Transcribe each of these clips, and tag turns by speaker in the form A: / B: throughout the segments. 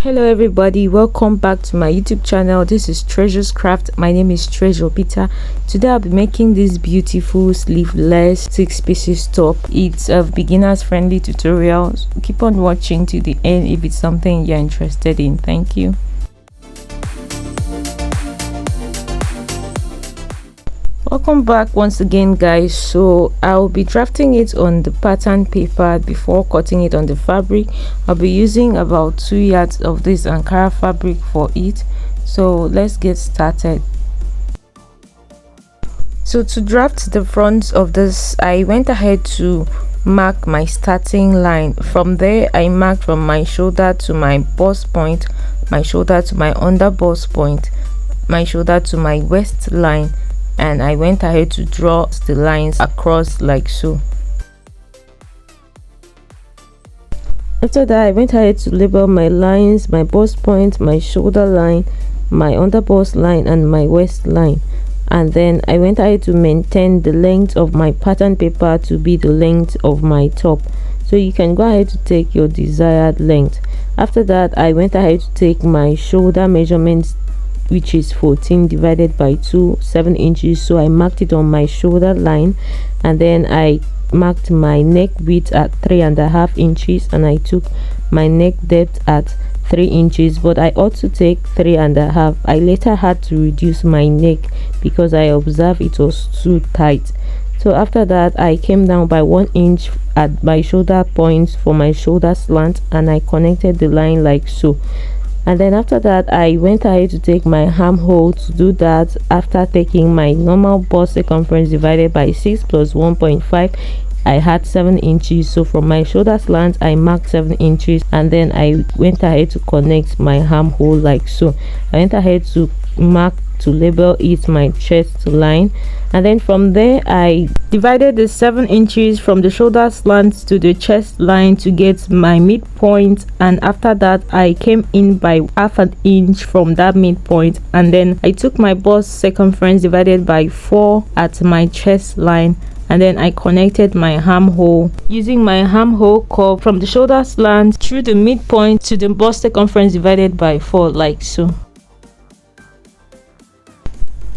A: Hello everybody, welcome back to my YouTube channel. This is Treasure's Craft. My name is Treasure Peter. Today I'll be making this beautiful sleeveless 6 pieces top. It's a beginners friendly tutorial. Keep on watching to the end if it's something you're interested in. Thank you. Welcome back once again, guys. So I'll be drafting it on the pattern paper before cutting it on the fabric. I'll be using about 2 yards of this Ankara fabric for it. So let's get started. So to draft the front of this, I went ahead to mark my starting line. From there I marked from my shoulder to my bust point, my shoulder to my under bust point, my shoulder to my waistline, and I went ahead to draw the lines across like so. After that, I went ahead to label my lines, my bust point, my shoulder line, my under bust line, and my waistline. And then I went ahead to maintain the length of my pattern paper to be the length of my top. So you can go ahead to take your desired length. After that, I went ahead to take my shoulder measurements, which is 14 divided by 2, 7 inches. So I marked it on my shoulder line, and then I marked my neck width at 3.5 inches, and I took my neck depth at 3 inches, but I ought to take 3.5. I later had to reduce my neck because I observed it was too tight. So after that, I came down by 1 inch at my shoulder point for my shoulder slant, and I connected the line like so. And then after that, I went ahead to take my armhole to do that. After taking my normal bust circumference divided by 6 plus 1.5, I had 7 inches. So from my shoulder slant, I marked 7 inches, and then I went ahead to connect my armhole like so. I went ahead to mark to label it my chest line, and then from there I divided the 7 inches from the shoulder slant to the chest line to get my midpoint, and after that I came in by 1/2 inch from that midpoint, and then I took my bust circumference divided by 4 at my chest line, and then I connected my armhole using my armhole curve from the shoulder slant through the midpoint to the bust circumference divided by 4 like so.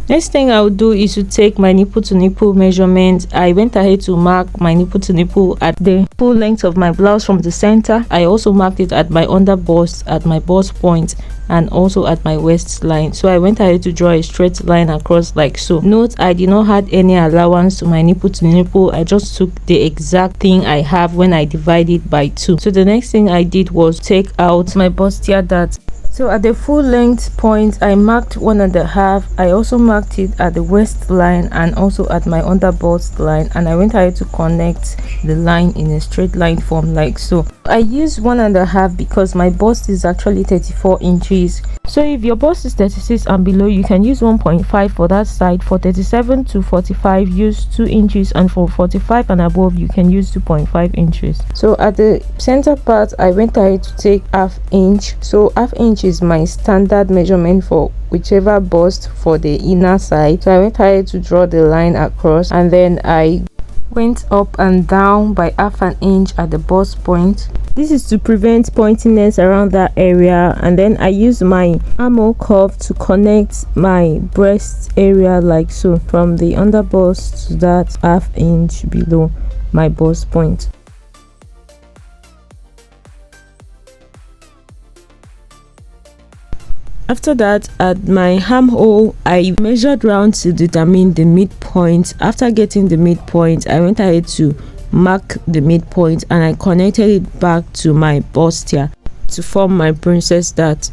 A: Next thing I will do is to take my nipple to nipple measurement. I went ahead to mark my nipple to nipple at the full length of my blouse from the center. I also marked it at my under bust, at my bust point, and also at my waistline. So I went ahead to draw a straight line across like so. Note, I did not add any allowance to my nipple to nipple. I just took the exact thing I have when I divided by 2. So the next thing I did was take out my bustier dart. So at the full length point, I marked 1.5. I also marked it at the waistline and also at my under bust line, and I went ahead to connect the line in a straight line form like so. I used 1.5 because my bust is actually 34 inches. So if your bust is 36 and below, you can use 1.5 for that side. For 37 to 45, use 2 inches, and for 45 and above, you can use 2.5 inches. So at the center part, I went ahead to take 1/2 inch. So 1/2 inch is my standard measurement for whichever bust for the inner side. So I went ahead to draw the line across, and then I went up and down by 1/2 inch at the bust point. This is to prevent pointiness around that area, and then I use my armhole curve to connect my breast area like so, from the under bust to that 1/2 inch below my bust point. After that, at my armhole, I measured round to determine the midpoint. After getting the midpoint, I went ahead to mark the midpoint, and I connected it back to my bustier to form my princess dart.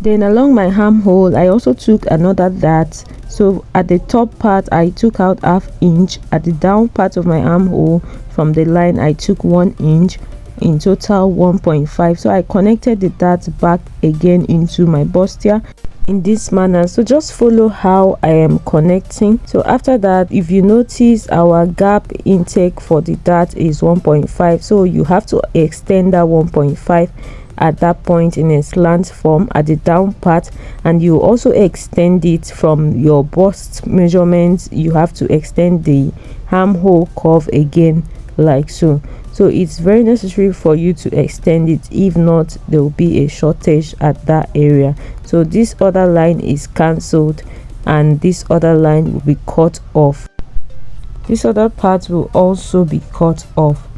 A: Then along my armhole, I also took another dart. So at the top part, I took out 1/2 inch. At the down part of my armhole, from the line, I took 1 inch. In total 1.5. So I connected the dart back again into my bustier in this manner. So just follow how I am connecting. So after that, if you notice, our gap intake for the dart is 1.5, so you have to extend that 1.5 at that point in a slant form at the down part, and you also extend it from your bust measurements. You have to extend the armhole curve again like so. so it's very necessary for you to extend it. If not, there will be a shortage at that area. So this other line is cancelled and this other line will be cut off. This other part will also be cut off.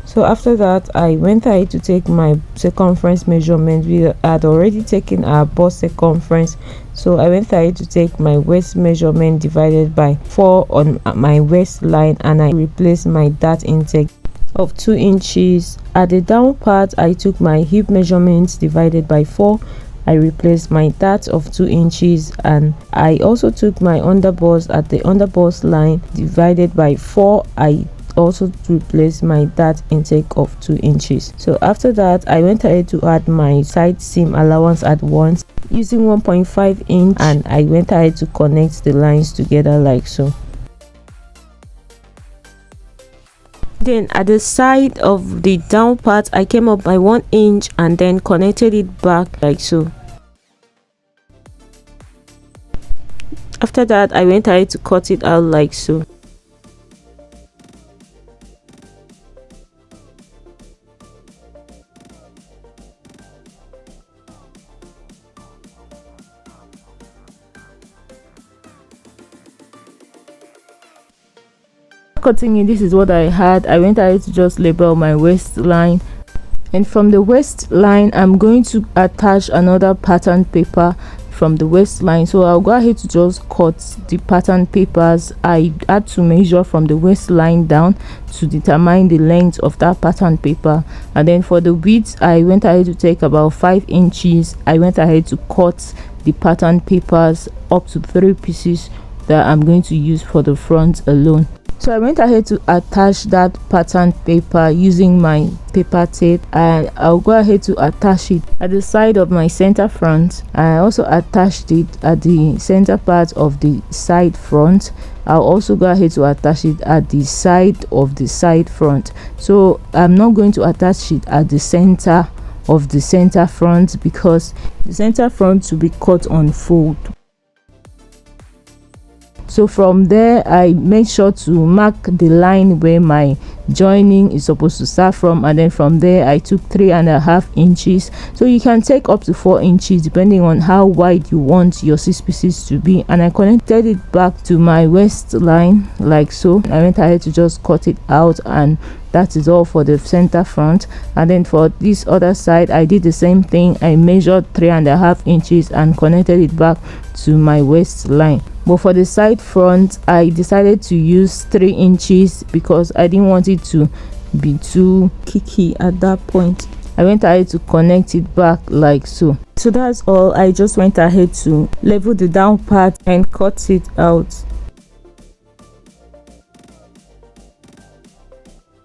A: So after that, I went ahead to take my circumference measurement. We had already taken our bust circumference, so I went ahead to take my waist measurement divided by 4 on my waistline, and I replaced my dart intake of 2 inches. At the down part, I took my hip measurements divided by 4. I replaced my dart of 2 inches, and I also took my underbust at the underbust line divided by 4. I also replace my dart intake of 2 inches. So after that, I went ahead to add my side seam allowance at once using 1.5 inch, and I went ahead to connect the lines together like so. Then at the side of the down part, I came up by 1 inch and then connected it back like so. After that, I went ahead to cut it out like so. Cutting it, this is what I had. I went ahead to just label my waistline, and from the waistline I'm going to attach another pattern paper from the waistline. So I'll go ahead to just cut the pattern papers. I had to measure from the waistline down to determine the length of that pattern paper, and then for the width I went ahead to take about 5 inches. I went ahead to cut the pattern papers up to 3 pieces that I'm going to use for the front alone. So I went ahead to attach that pattern paper using my paper tape, and I'll go ahead to attach it at the side of my center front. I also attached it at the center part of the side front. I'll also go ahead to attach it at the side of the side front. So I'm not going to attach it at the center of the center front because the center front will be cut on fold. So from there, I made sure to mark the line where my joining is supposed to start from, and then from there I took 3.5 inches. So you can take up to 4 inches depending on how wide you want your 6 pieces to be, and I connected it back to my waistline like so. I went ahead to just cut it out, and that is all for the center front. And then for this other side, I did the same thing. I measured 3.5 inches and connected it back to my waistline. But for the side front, I decided to use 3 inches because I didn't want it to be too kicky at that point. I went ahead to connect it back like so. So that's all. I just went ahead to level the down part and cut it out. So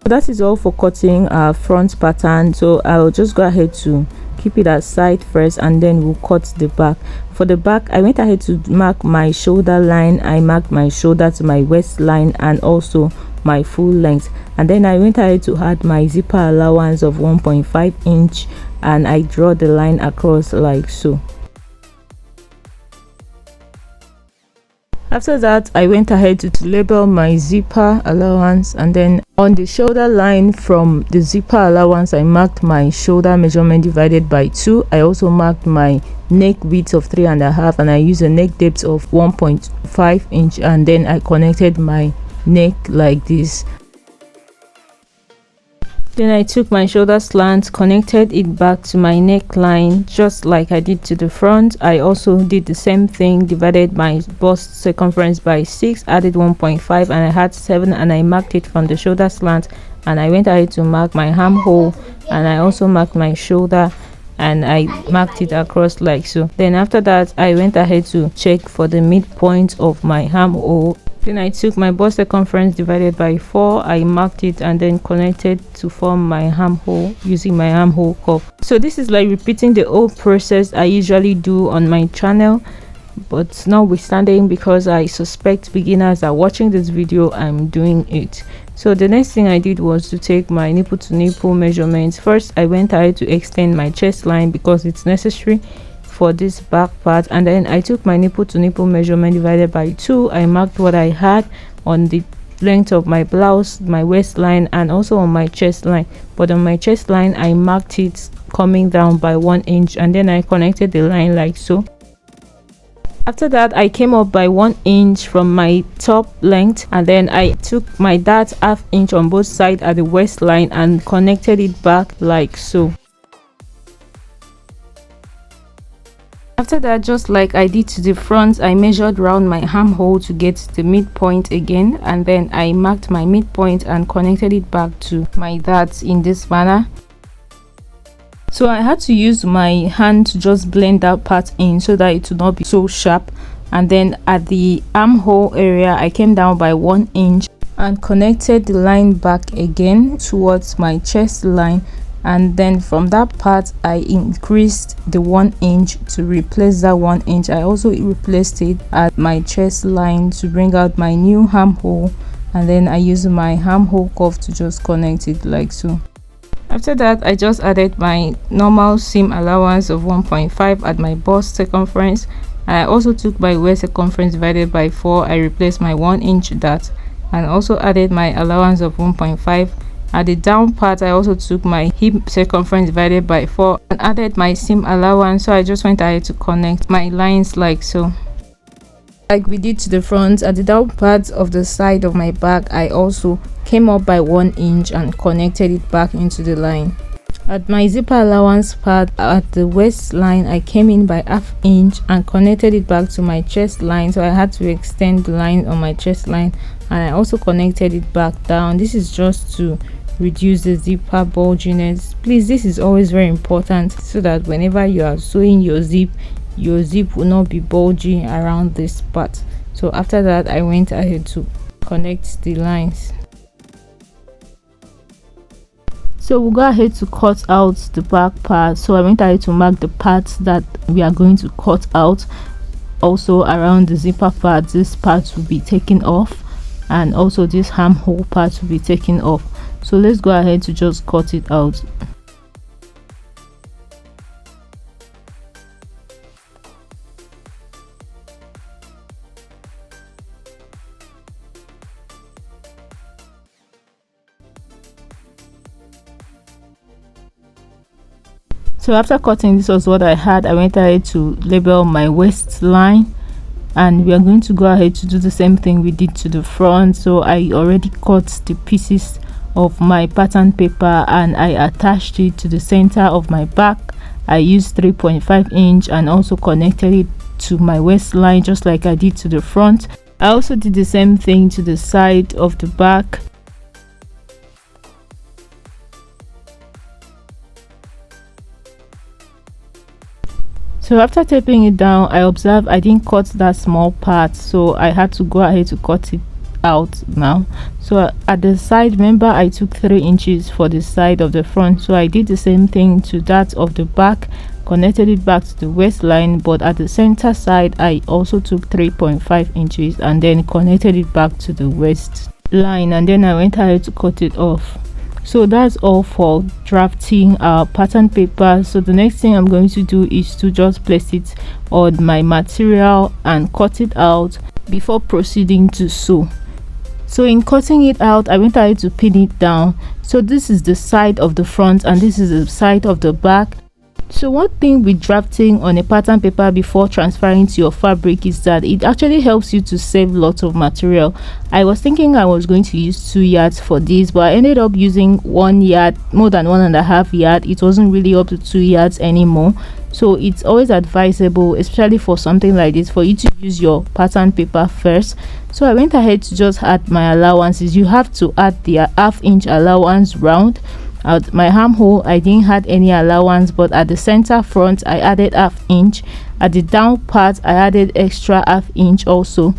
A: that is all for cutting our front pattern. So I'll just go ahead to keep it aside first, and then we'll cut the back. For the back, I went ahead to mark my shoulder line. I marked my shoulder to my waistline and also my full length, and then I went ahead to add my zipper allowance of 1.5 inch, and I draw the line across like so. After that, I went ahead to label my zipper allowance, and then on the shoulder line from the zipper allowance, I marked my shoulder measurement divided by 2. I also marked my neck width of 3.5, and I used a neck depth of 1.5 inch, and then I connected my neck like this. Then I took my shoulder slant, connected it back to my neckline just like I did to the front. I also did the same thing, divided my bust circumference by 6, added 1.5, and I had 7, and I marked it from the shoulder slant, and I went ahead to mark my armhole, and I also marked my shoulder, and I marked it across like so. Then after that, I went ahead to check for the midpoint of my armhole. Then I took my bust circumference divided by 4, I marked it and then connected to form my armhole using my armhole cuff. So this is like repeating the old process I usually do on my channel, but notwithstanding, because I suspect beginners are watching this video, I'm doing it. So the next thing I did was to take my nipple to nipple measurements. First, I went ahead to extend my chest line because it's necessary for this back part, and then I took my nipple to nipple measurement divided by 2. I marked what I had on the
B: length of my blouse, my waistline, and also on my chest line. But on my chest line I marked it coming down by 1 inch, and then I connected the line like so. After that, I came up by 1 inch from my top length, and then I took my that ½ inch on both sides at the waistline and connected it back like so. After that, just like I did to the front, I measured round my armhole to get the midpoint again, and then I marked my midpoint and connected it back to my that in this manner. So I had to use my hand to just blend that part in so that it would not be so sharp. And then at the armhole area, I came down by 1 inch and connected the line back again towards my chest line. And then from that part, I increased the 1 inch to replace that 1 inch. I also replaced it at my chest line to bring out my new armhole. And then I used my armhole cuff to just connect it like so. After that, I just added my normal seam allowance of 1.5 at my bust circumference. I also took my waist circumference divided by 4. I replaced my 1 inch that, and also added my allowance of 1.5. At the down part, I also took my hip circumference divided by 4 and added my seam allowance. So I just went ahead to connect my lines like so. Like we did to the front, at the down part of the side of my back, I also came up by 1 inch and connected it back into the line. At my zipper allowance part at the waistline, I came in by ½ inch and connected it back to my chest line. So I had to extend the line on my chest line, and I also connected it back down. This is just to reduce the zipper bulginess. Please, this is always very important so that whenever you are sewing your zip will not be bulgy around this part. So after that, I went ahead to connect the lines. So we'll go ahead to cut out the back part. So I went ahead to mark the parts that we are going to cut out. Also around the zipper part, this part will be taken off, and also this armhole part will be taken off. So let's go ahead to just cut it out. So after cutting, this was what I had. I went ahead to label my waistline, and we are going to go ahead to do the same thing we did to the front. So I already cut the pieces of my pattern paper and I attached it to the center of my back. I used 3.5 inch and also connected it to my waistline just like I did to the front. I also did the same thing to the side of the back. So after taping it down, I observed I didn't cut that small part, so I had to go ahead to cut it out now. So at the side, remember I took 3 inches for the side of the front, so I did the same thing to that of the back, connected it back to the waistline, but at the center side I also took 3.5 inches and then connected it back to the waistline, and then I went ahead to cut it off. So that's all for drafting our pattern paper. So the next thing I'm going to do is to just place it on my material and cut it out before proceeding to sew. So in cutting it out, I went ahead to pin it down. So this is the side of the front and this is the side of the back. So one thing with drafting on a pattern paper before transferring to your fabric is that it actually helps you to save lots of material. I was thinking I was going to use 2 yards for this, but I ended up using 1 yard, more than 1.5 yards. It wasn't really up to 2 yards anymore. So it's always advisable, especially for something like this, for you to use your pattern paper first. So I went ahead to just add my allowances. You have to add the ½ inch allowance round. At my armhole, I didn't add any allowance, but at the center front I added ½ inch. At the down part I added extra ½ inch also,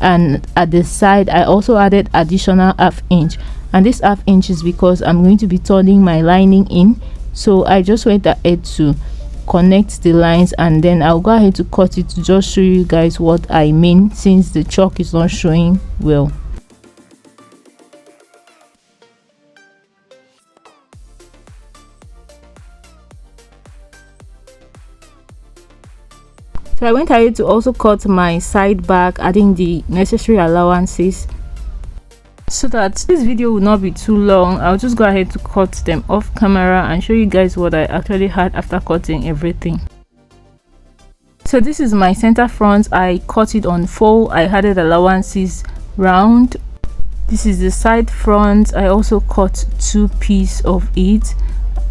B: and at the side I also added additional ½ inch. And this ½ inch is because I'm going to be turning my lining in. So I just went ahead to connect the lines, and then I'll go ahead to cut it to just show you guys what I mean, since the chalk is not showing well. So I went ahead to also cut my side back, adding the necessary allowances. So that this video will not be too long, I'll just go ahead to cut them off camera and show you guys what I actually had after cutting everything. So this is my center front. I cut it on 4. I added allowances round. This is the side front. I also cut 2 pieces of it,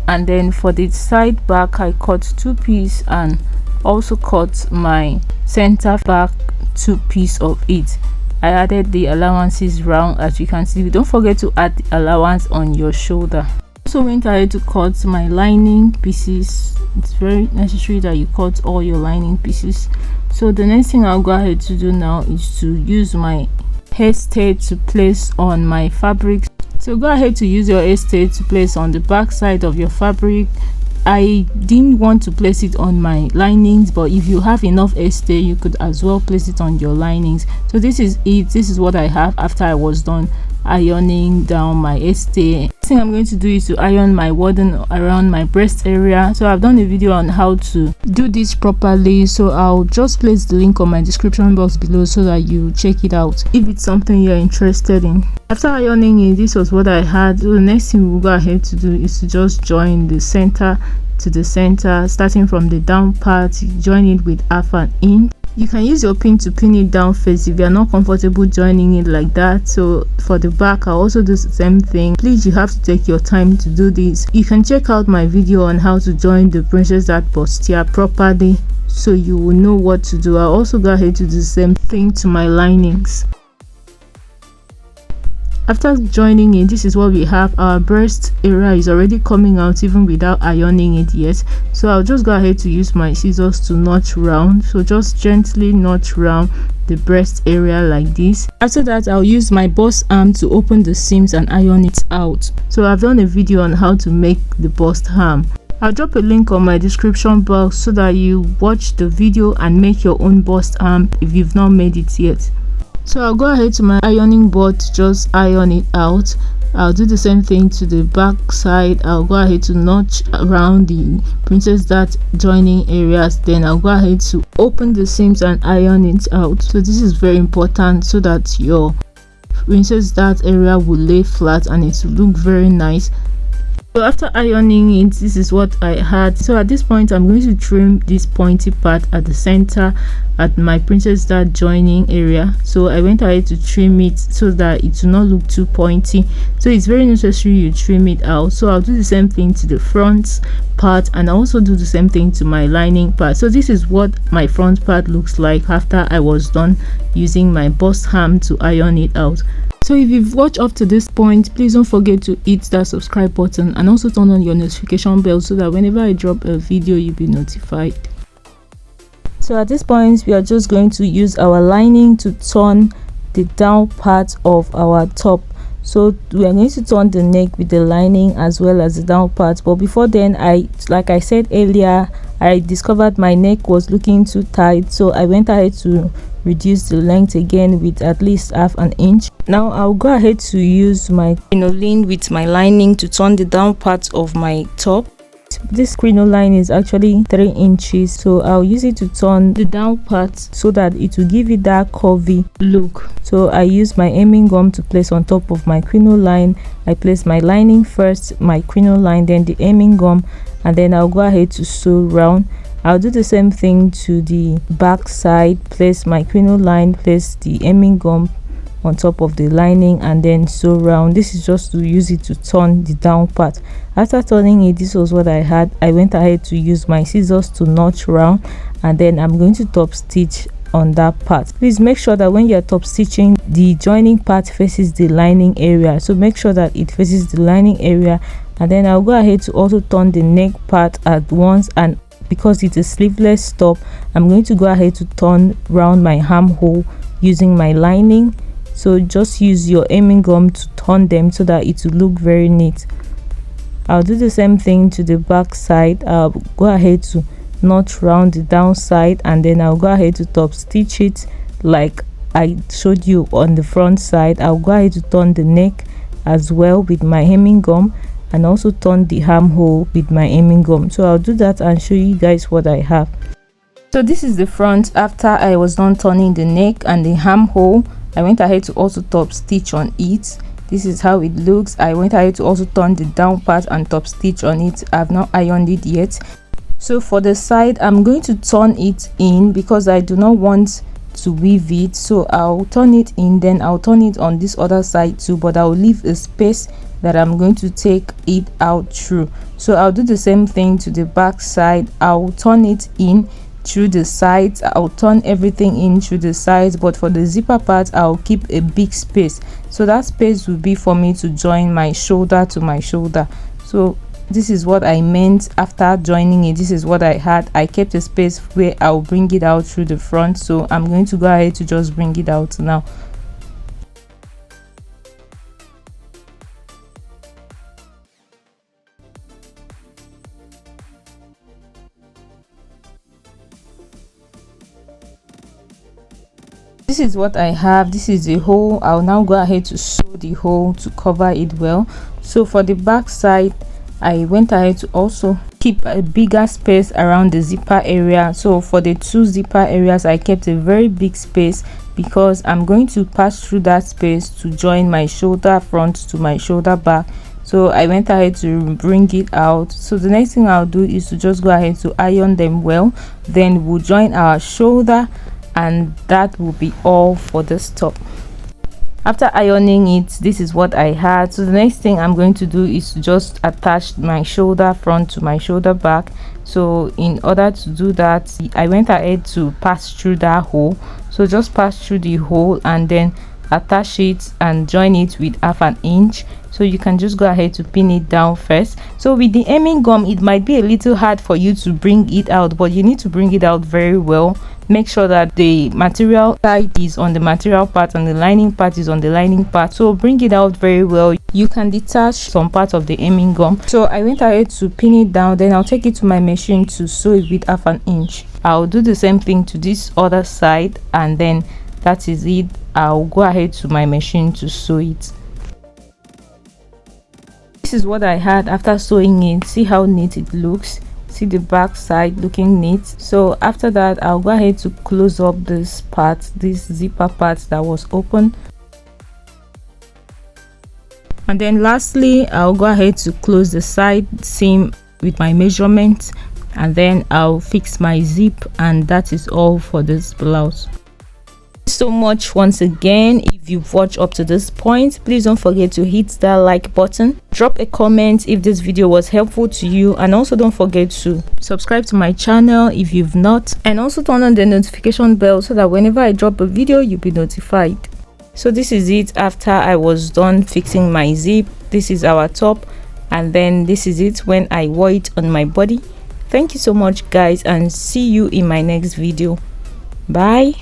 B: and then for the side back I cut 2 pieces and also cut my center back 2 pieces of it. I added the allowances round, as you can see. Don't forget to add the allowance on your shoulder. Also went ahead to cut my lining pieces. It's very necessary that you cut all your lining pieces. So the next thing I'll go ahead to do now is to use my hair stay to place on my fabric. So go ahead to use your hair stay to place on the back side of your fabric. I didn't want to place it on my linings, but if you have enough hair stay, you could as well place it on your linings. So this is it. This is what I have after I was done ironing down my hair stay. Next thing I'm going to do is to iron my wadding around my breast area. So I've done a video on how to do this properly, so I'll just place the link on my description box below so that you check it out if it's something you're interested in. After ironing it, this was what I had. So the next thing we'll go ahead to do is to just join the center to the center, starting from the down part. Join it with half an inch. You can use your pin to pin it down first if you're not comfortable joining it like that. So for the back, I'll also do the same thing. Please, you have to take your time to do this. You can check out my video on how to join the princess at Bustier properly, so you will know what to do. I'll also go ahead to do the same thing to my linings. After joining it, this is what we have. Our breast area is already coming out even without ironing it yet. So I'll just go ahead to use my scissors to notch round. So just gently notch round the breast area like this. After that, I'll use my bust arm to open the seams and iron it out. So I've done a video on how to make the bust arm. I'll drop a link on my description box so that you watch the video and make your own bust arm if you've not made it yet. So I'll go ahead to my ironing board to just iron it out. I'll do the same thing to the back side. I'll go ahead to notch around the princess dart joining areas. Then I'll go ahead to open the seams and iron it out. So this is very important so that your princess dart area will lay flat and it will look very nice. So after ironing it, this is what I had. So at this point, I'm going to trim this pointy part at the center at my princess dart joining area. So I went ahead to trim it so that it will not look too pointy. So it's very necessary you trim it out. So I'll do the same thing to the front part, and I also do the same thing to my lining part. So this is what my front part looks like after I was done using my bust arm to iron it out. So if you've watched up to this point, please don't forget to hit that subscribe button and also turn on your notification bell so that whenever I drop a video, you'll be notified. So at this point, we are just going to use our lining to turn the down part of our top. So we are going to turn the neck with the lining as well as the down part. But before then, like I said earlier, I discovered my neck was looking too tight, so I went ahead to reduce the length again with at least half an inch. Now I'll go ahead to use my crinoline with my lining to turn the down part of my top. This crinoline is actually 3 inches, so I'll use it to turn the down part so that it will give it that curvy look. So I use my hemming gum to place on top of my crinoline. I place my lining first, my crinoline, then the hemming gum, and then I'll go ahead to sew round. I'll do the same thing to the back side. Place my crinoline, place the hemming gum on top of the lining, and then sew round. This is just to use it to turn the down part. After turning it, this was what I had. I went ahead to use my scissors to notch round, and then I'm going to top stitch on that part. Please make sure that when you're top stitching, the joining part faces the lining area. So make sure that it faces the lining area, and then I'll go ahead to also turn the neck part at once. And because it's a sleeveless top, I'm going to go ahead to turn round my armhole using my lining. So just use your hemming gum to turn them so that it will look very neat. I'll do the same thing to the back side. I'll go ahead to notch round the downside, and then I'll go ahead to top stitch it like I showed you on the front side. I'll go ahead to turn the neck as well with my hemming gum, and also turn the armhole with my hemming gum. So I'll do that and show you guys what I have. So this is the front after I was done turning the neck and the armhole. I went ahead to also top stitch on it This is how it looks. I went ahead to also turn the down part and top stitch on it. I've not ironed it yet. So for the side, I'm going to turn it in because I do not want to weave it. So I'll turn it in, then I'll turn it on this other side too, but I'll leave a space that I'm going to take it out through. So I'll do the same thing to the back side. I'll turn it in through the sides. I'll turn everything in through the sides, but for the zipper part, I'll keep a big space. So that space will be for me to join my shoulder to my shoulder. So this is what I meant after joining it. This is what I had. I kept a space where I'll bring it out through the front. So I'm going to go ahead to just bring it out now. This is what I have. This is the hole. I'll now go ahead to sew the hole to cover it well. So for the back side, I went ahead to also keep a bigger space around the zipper area. So for the two zipper areas, I kept a very big space because I'm going to pass through that space to join my shoulder front to my shoulder back. So I went ahead to bring it out. So the next thing I'll do is to just go ahead to iron them well, then we'll join our shoulder, and that will be all for this top. After ironing it, this is what I had. So the next thing I'm going to do is to just attach my shoulder front to my shoulder back. So in order to do that, I went ahead to pass through that hole. So just pass through the hole and then attach it and join it with 1/2 inch. So you can just go ahead to pin it down first. So with the hemming gum, it might be a little hard for you to bring it out, but you need to bring it out very well. Make sure that the material side is on the material part and the lining part is on the lining part. So bring it out very well. You can detach some part of the hemming gum. So I went ahead to pin it down, then I'll take it to my machine to sew it with 1/2 inch. I'll do the same thing to this other side, and then that is it. I'll go ahead to my machine to sew it. This is what I had after sewing it. See how neat it looks. See the back side looking neat. So after that, I'll go ahead to close up this part, this zipper part that was open. And then lastly, I'll go ahead to close the side seam with my measurement, and then I'll fix my zip, and that is all for this blouse. So much once again. If you've watched up to this point, please don't forget to hit that like button, drop a comment if this video was helpful to you, and also don't forget to subscribe to my channel if you've not, and also turn on the notification bell so that whenever I drop a video, you'll be notified. So this is it after I was done fixing my zip. This is our top, and then this is it when I wore it on my body. Thank you so much guys, and see you in my next video. Bye.